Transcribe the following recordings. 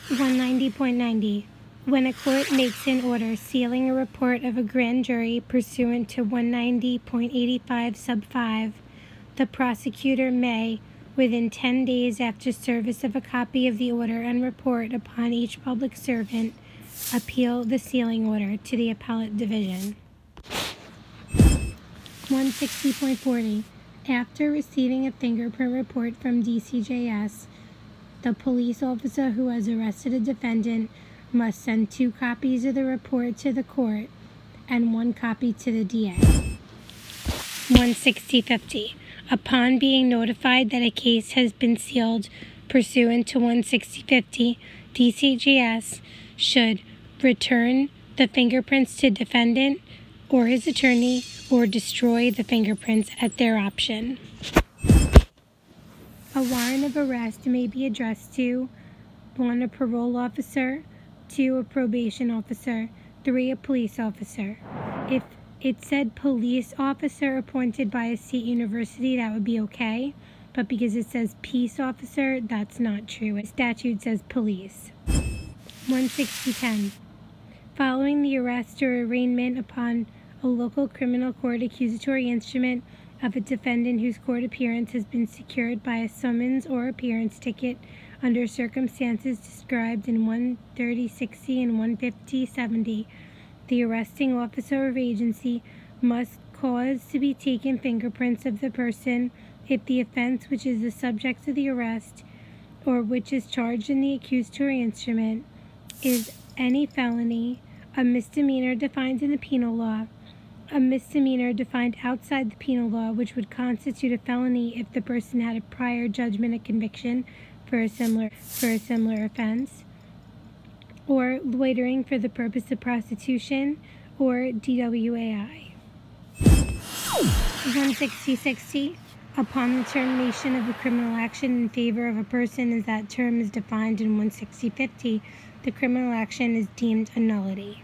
190.90. When a court makes an order sealing a report of a grand jury pursuant to 190.85 sub 5, the prosecutor may, within 10 days after service of a copy of the order and report upon each public servant, appeal the sealing order to the appellate division. 160.40. After receiving a fingerprint report from DCJS, the police officer who has arrested a defendant must send 2 copies of the report to the court and 1 copy to the DA. 160.50. Upon being notified that a case has been sealed pursuant to 160.50, DCJS should return the fingerprints to defendant or his attorney or destroy the fingerprints at their option. A warrant of arrest may be addressed to 1. A parole officer, 2. A probation officer, 3. A police officer. If it said police officer appointed by a state university, that would be okay, but because it says peace officer, that's not true. The statute says police. 160.10. Following the arrest or arraignment upon a local criminal court accusatory instrument of a defendant whose court appearance has been secured by a summons or appearance ticket under circumstances described in 130.60 and 150.70, the arresting officer of agency must cause to be taken fingerprints of the person if the offense which is the subject of the arrest or which is charged in the accusatory instrument is any felony, a misdemeanor defined in the penal law, a misdemeanor defined outside the penal law, which would constitute a felony if the person had a prior judgment of conviction for a similar offense, or loitering for the purpose of prostitution, or DWAI. 160.60. Upon the termination of a criminal action in favor of a person as that term is defined in 160.50, the criminal action is deemed a nullity.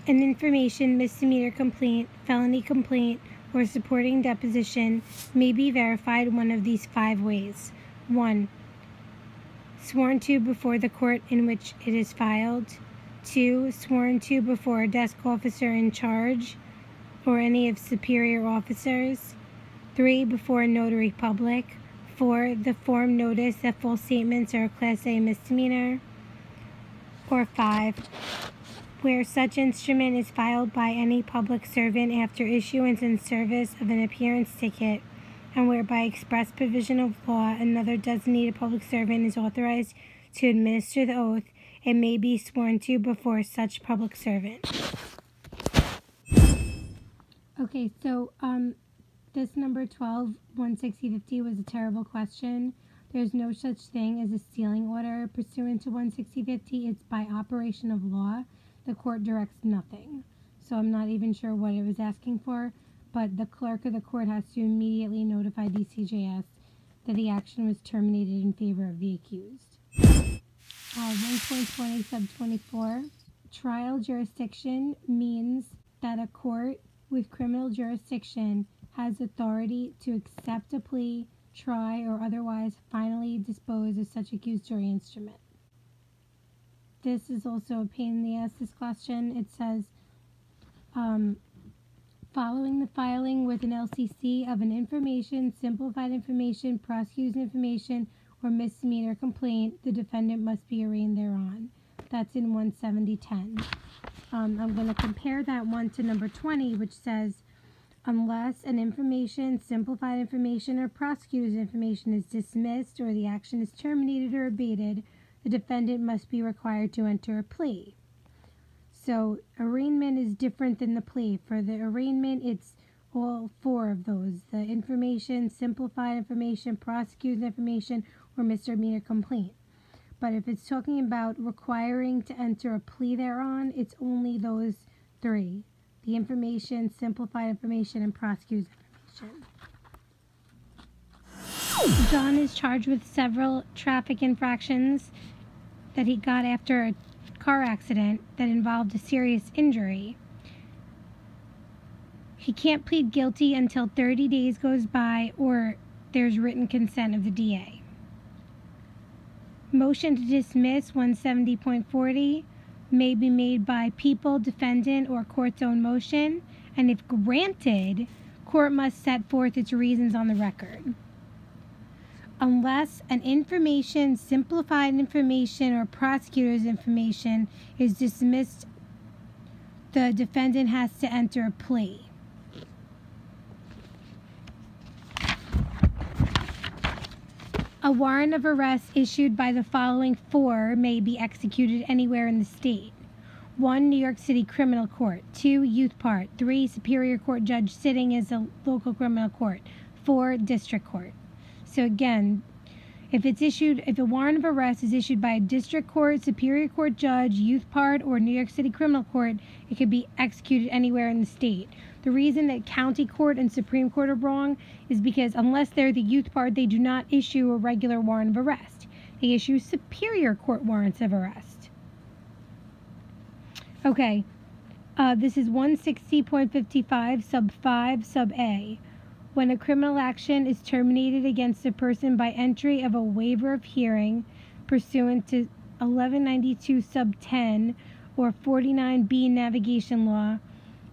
An information, misdemeanor complaint, felony complaint, or supporting deposition may be verified one of these 5 ways. 1. Sworn to before the court in which it is filed. 2. Sworn to before a desk officer in charge or any of superior officers. 3. Before a notary public. 4. The form notice that false statements are a Class A misdemeanor. Or 5. Where such instrument is filed by any public servant after issuance and service of an appearance ticket, and where by express provision of law another designated public servant is authorized to administer the oath, it may be sworn to before such public servant. Okay, so this number 12, 160.50 was a terrible question. There's no such thing as a sealing order pursuant to 160.50. It's by operation of law. The court directs nothing. So I'm not even sure what it was asking for, but the clerk of the court has to immediately notify DCJS that the action was terminated in favor of the accused. 1.20 sub 24. Trial jurisdiction means that a court with criminal jurisdiction has authority to accept a plea, try, or otherwise finally dispose of such accusatory instrument. This is also a pain in the ass, this question. It says, following the filing with an LCC of an information, simplified information, prosecutor's information, or misdemeanor complaint, the defendant must be arraigned thereon. That's in 170.10. I'm going to compare that one to number 20, which says, unless an information, simplified information, or prosecutor's information is dismissed or the action is terminated or abated, the defendant must be required to enter a plea. So arraignment is different than the plea. For the arraignment, it's all 4 of those: the information, simplified information, prosecutor's information, or misdemeanor complaint. But if it's talking about requiring to enter a plea thereon, it's only those 3: the information, simplified information, and prosecutor's information. John is charged with several traffic infractions that he got after a car accident that involved a serious injury. He can't plead guilty until 30 days goes by or there's written consent of the DA. Motion to dismiss 170.40 may be made by people, defendant, or court's own motion, and if granted, court must set forth its reasons on the record. Unless an information, simplified information, or prosecutor's information is dismissed, the defendant has to enter a plea. A warrant of arrest issued by the following four may be executed anywhere in the state. 1. New York City Criminal Court. 2. Youth Part. 3. Superior Court Judge sitting as a local criminal court. 4. District Court. So again, if a warrant of arrest is issued by a district court, superior court judge, youth part, or New York City criminal court, it can be executed anywhere in the state. The reason that county court and Supreme Court are wrong is because unless they're the youth part, they do not issue a regular warrant of arrest. They issue superior court warrants of arrest. Okay, this is 160.55 sub 5 sub A. When a criminal action is terminated against a person by entry of a waiver of hearing pursuant to 1192 sub 10 or 49B navigation law,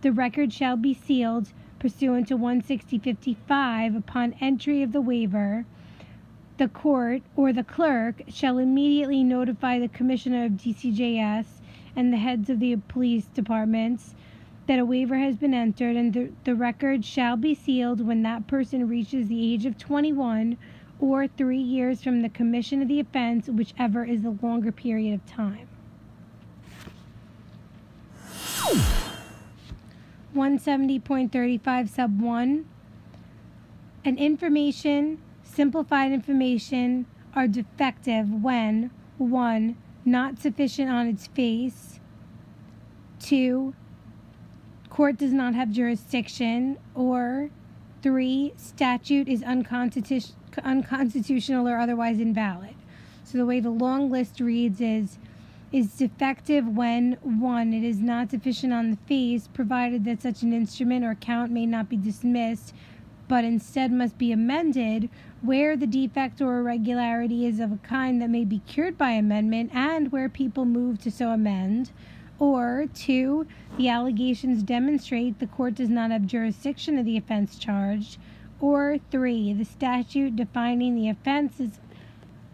the record shall be sealed pursuant to 160.55 upon entry of the waiver. The court or the clerk shall immediately notify the Commissioner of DCJS and the heads of the police departments that a waiver has been entered, and the record shall be sealed when that person reaches the age of 21 or 3 years from the commission of the offense, whichever is the longer period of time. 170.35 sub 1. An information, simplified information, are defective when 1. Not sufficient on its face, 2. Court does not have jurisdiction, or 3. Statute is unconstitutional or otherwise invalid. So the way the long list reads is defective when 1. It is not sufficient on the face, provided that such an instrument or count may not be dismissed, but instead must be amended, where the defect or irregularity is of a kind that may be cured by amendment, and where people move to so amend. Or 2, the allegations demonstrate the court does not have jurisdiction of the offense charged. Or 3, the statute defining the offense is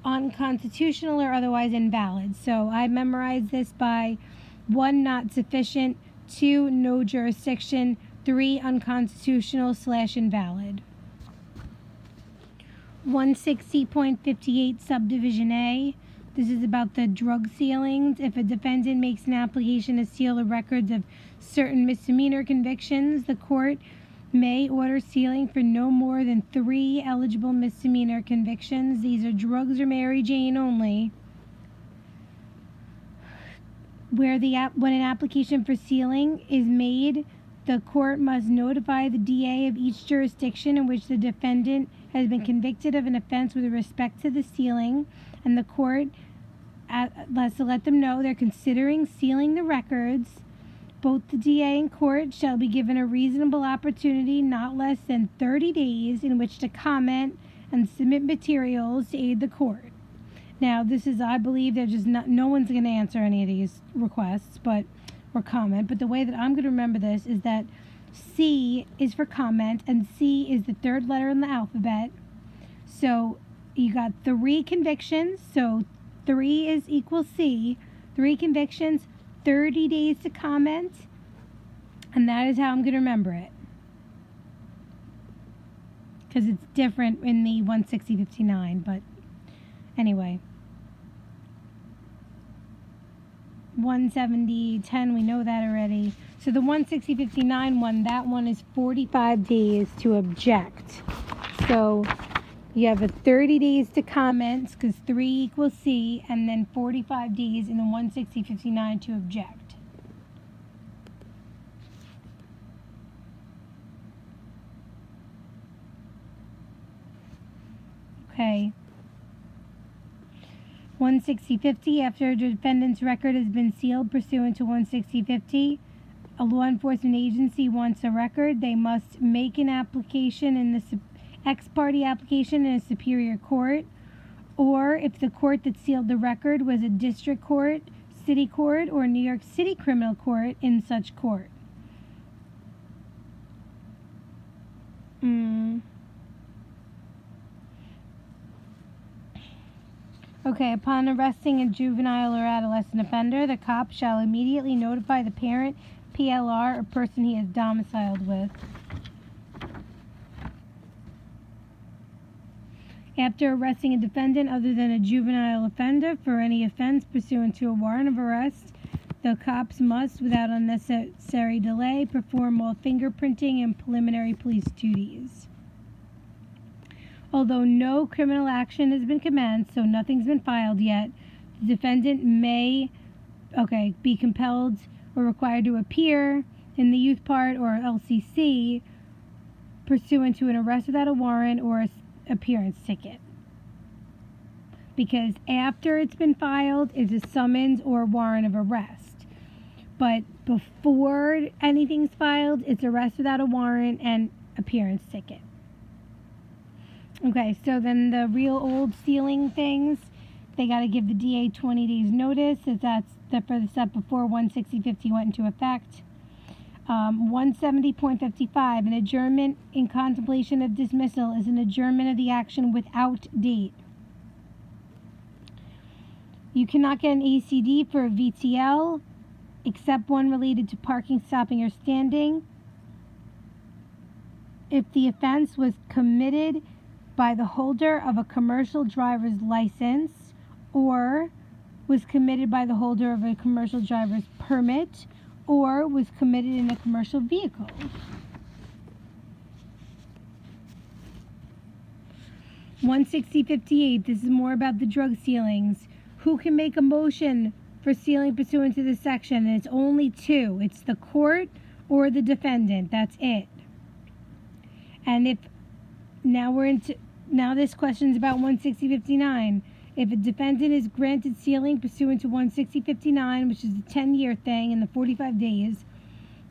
unconstitutional or otherwise invalid. So I memorized this by 1, not sufficient, 2, no jurisdiction, 3, unconstitutional/invalid. 160.58 subdivision A. This is about the drug sealings. If a defendant makes an application to seal the records of certain misdemeanor convictions, the court may order sealing for no more than 3 eligible misdemeanor convictions. These are drugs or Mary Jane only. When an application for sealing is made, the court must notify the DA of each jurisdiction in which the defendant has been convicted of an offense with respect to the sealing, and the court has to let them know they're considering sealing the records. Both the DA and court shall be given a reasonable opportunity, not less than 30 days, in which to comment and submit materials to aid the court. Now, this is, I believe, no one's going to answer any of these requests, or comment, but the way that I'm going to remember this is that C is for comment, and C is the third letter in the alphabet. So you got 3 convictions, so 3 is equals C, 3 convictions, 30 days to comment, and that is how I'm going to remember it. Because it's different in the 160.59, but anyway. 170.10, we know that already. So the 160.59 one, that one is 45 days to object. So you have a 30 days to comment, because 3 equals C, and then 45 days in the 160.59 to object. Okay. 160.50, after a defendant's record has been sealed pursuant to 160.50, a law enforcement agency wants a record. They must make an application in the ex parte application in a superior court, or if the court that sealed the record was a district court, city court, or New York City criminal court in such court. Okay, upon arresting a juvenile or adolescent offender, the cop shall immediately notify the parent, PLR, or person he is domiciled with. After arresting a defendant other than a juvenile offender for any offense pursuant to a warrant of arrest, the cops must, without unnecessary delay, perform all fingerprinting and preliminary police duties. Although no criminal action has been commenced, so nothing's been filed yet, the defendant may be compelled or required to appear in the youth part or LCC pursuant to an arrest without a warrant or an appearance ticket. Because after it's been filed, it's a summons or warrant of arrest. But before anything's filed, it's arrest without a warrant and appearance ticket. Okay, so then the real old sealing things, they got to give the DA 20 days notice if that's for the step before 16050 went into effect. 170.55, an adjournment in contemplation of dismissal is an adjournment of the action without date. You cannot get an ACD for a VTL except one related to parking, stopping, or standing if the offense was committed by the holder of a commercial driver's license or was committed by the holder of a commercial driver's permit or was committed in a commercial vehicle. (16058). This is more about the drug sealings. Who can make a motion for sealing pursuant to this section? And it's only two. It's the court or the defendant. That's it. And if now this question is about 16059. If a defendant is granted sealing pursuant to 16059, which is a 10-year thing in the 45 days,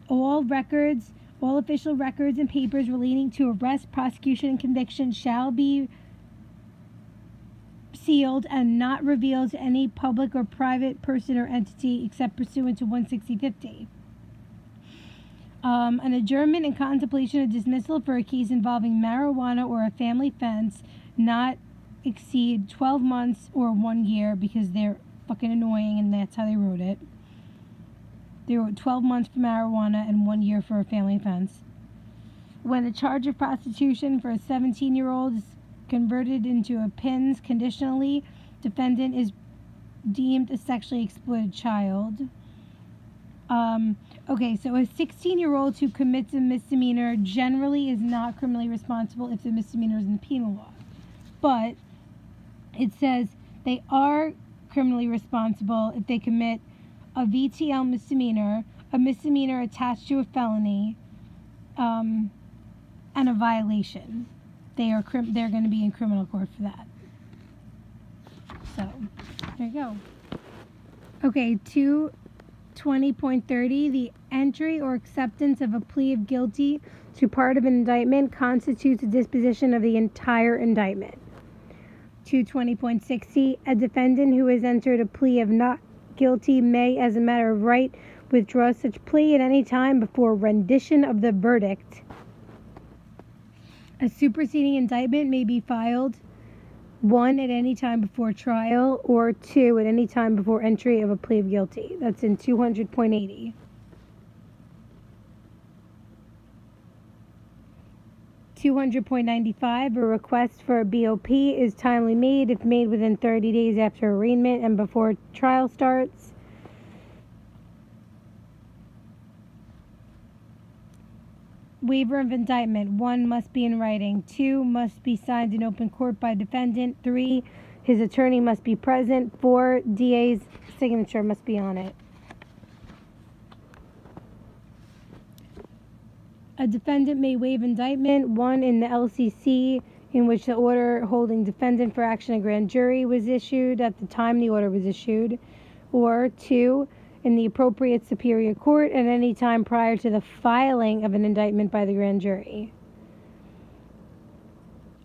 all official records and papers relating to arrest, prosecution, and conviction shall be sealed and not revealed to any public or private person or entity except pursuant to 16050. An adjournment in contemplation of dismissal for a case involving marijuana or a family fence not exceed 12 months or 1 year, because they're fucking annoying and that's how they wrote it. They wrote 12 months for marijuana and 1 year for a family fence. When a charge of prostitution for a 17-year-old is converted into a PINS conditionally, defendant is deemed a sexually exploited child. So a 16-year-old who commits a misdemeanor generally is not criminally responsible if the misdemeanor is in the penal law. But it says they are criminally responsible if they commit a VTL misdemeanor, a misdemeanor attached to a felony, and a violation. They're going to be in criminal court for that. So, there you go. Okay, 220.30, the entry or acceptance of a plea of guilty to part of an indictment constitutes a disposition of the entire indictment. 220.60, a defendant who has entered a plea of not guilty may, as a matter of right, withdraw such plea at any time before rendition of the verdict. A superseding indictment may be filed, 1, at any time before trial, or 2, at any time before entry of a plea of guilty. That's in 200.80. 200.95, a request for a BOP is timely made if made within 30 days after arraignment and before trial starts. Waiver of indictment. 1, must be in writing. 2, must be signed in open court by defendant. 3, his attorney must be present. 4, DA's signature must be on it. A defendant may waive indictment, 1, in the LCC in which the order holding defendant for action in grand jury was issued at the time the order was issued, or 2, in the appropriate superior court at any time prior to the filing of an indictment by the grand jury.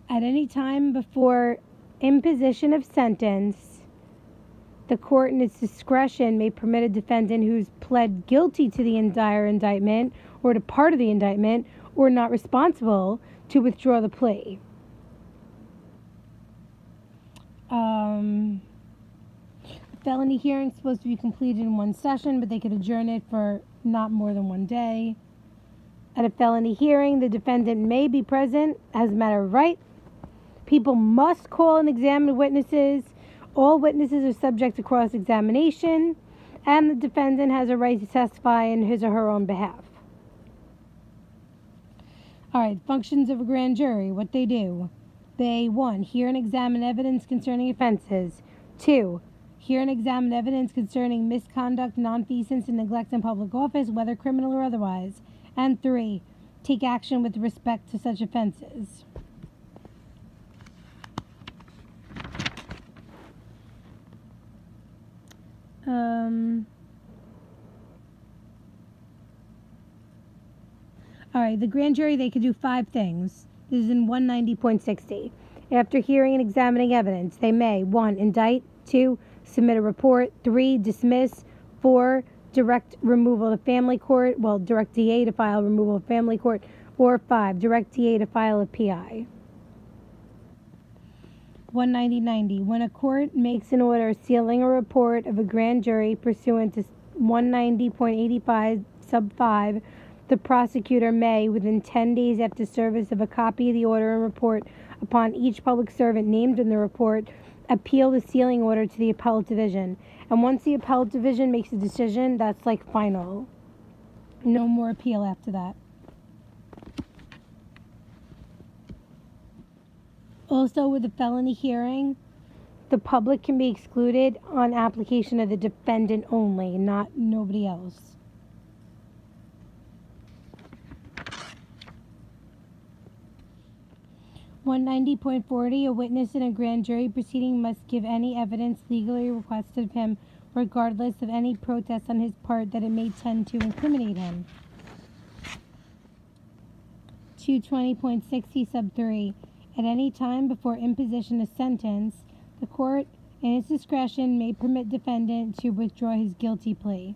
At any time before imposition of sentence, the court in its discretion may permit a defendant who's pled guilty to the entire indictment or to part of the indictment or not responsible to withdraw the plea. Felony hearing is supposed to be completed in one session, but they could adjourn it for not more than one day. At a felony hearing, the defendant may be present as a matter of right. People must call and examine witnesses. All witnesses are subject to cross-examination, and the defendant has a right to testify in his or her own behalf. All right, functions of a grand jury, what they do. They, 1, hear and examine evidence concerning offenses. 2, hear and examine evidence concerning misconduct, nonfeasance, and neglect in public office, whether criminal or otherwise. And 3, take action with respect to such offenses. All right, the grand jury, they could do 5 things. This is in 190.60. After hearing and examining evidence, they may 1, indict, 2, submit a report, 3, dismiss, 4, direct removal to family court, direct DA to file removal to family court, or 5, direct DA to file a PI. 190.90. When a court makes an order sealing a report of a grand jury pursuant to 190.85 sub 5, the prosecutor may, within 10 days after service of a copy of the order and report upon each public servant named in the report, appeal the sealing order to the appellate division. And once the appellate division makes a decision, that's like final. No more appeal after that. Also, with a felony hearing, the public can be excluded on application of the defendant only, not nobody else. .40, a witness in a grand jury proceeding must give any evidence legally requested of him, regardless of any protest on his part that it may tend to incriminate him. 220.60 sub 3, at any time before imposition of sentence, the court, in its discretion, may permit defendant to withdraw his guilty plea.